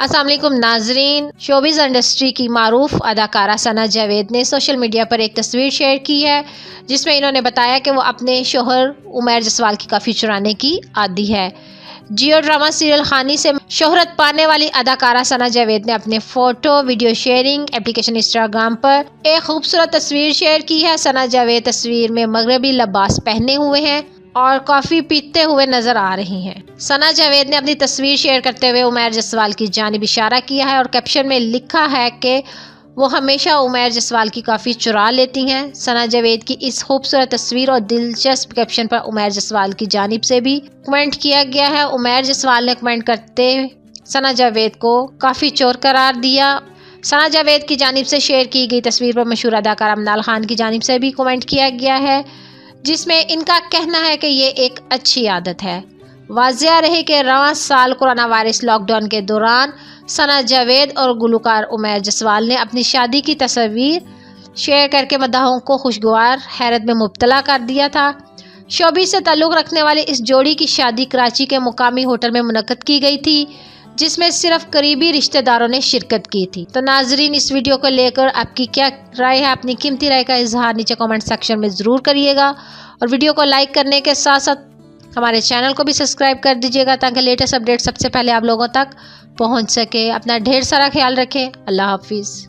अस्सलाम वालेकुम नाजरीन। शोबिज़ इंडस्ट्री की मारूफ अदाकारा सना जावेद ने सोशल मीडिया पर एक तस्वीर शेयर की है जिसमें इन्होंने बताया कि वो अपने शोहर उमैर जसवाल की काफ़ी चुराने की आदी है। जियो ड्रामा सीरियल खानी से शोहरत पाने वाली अदाकारा सना जावेद ने अपने photo video sharing application Instagram पर एक खूबसूरत तस्वीर शेयर की है। सना जावेद तस्वीर में मगरबी लिबास पहने हुए हैं और कॉफ़ी पीते हुए नजर आ रही हैं। सना जावेद ने अपनी तस्वीर शेयर करते हुए उमैर जसवाल की जानिब इशारा किया है और कैप्शन में लिखा है कि वो हमेशा उमैर जसवाल की काफ़ी चुरा लेती हैं। सना जावेद की इस खूबसूरत तस्वीर और दिलचस्प कैप्शन पर उमैर जसवाल की जानिब से भी कमेंट किया गया है। उमैर जसवाल ने कमेंट करते सना जावेद को काफ़ी चोर करार दिया। सना जावेद की जानिब से शेयर की गई तस्वीर पर मशहूर अदाकार अमनाल खान की जानिब से भी कमेंट किया गया है जिसमें इनका कहना है कि ये एक अच्छी आदत है। वाज़िया रहे कि रवां साल कोरोना वायरस लॉकडाउन के दौरान सना जावेद और गुलकार उमैर जसवाल ने अपनी शादी की तस्वीर शेयर करके मदाहों को खुशगवार हैरत में मुब्तला कर दिया था। शोबिज़ से ताल्लुक़ रखने वाली इस जोड़ी की शादी कराची के मुकामी होटल में मुनक्कद की गई थी जिसमें सिर्फ करीबी रिश्तेदारों ने शिरकत की थी। तो नाजरीन, इस वीडियो को लेकर आपकी क्या राय है? अपनी कीमती राय का इजहार नीचे कमेंट सेक्शन में ज़रूर करिएगा और वीडियो को लाइक करने के साथ साथ हमारे चैनल को भी सब्सक्राइब कर दीजिएगा ताकि लेटेस्ट अपडेट सबसे पहले आप लोगों तक पहुंच सके। अपना ढेर सारा ख्याल रखें। अल्लाह हाफिज़।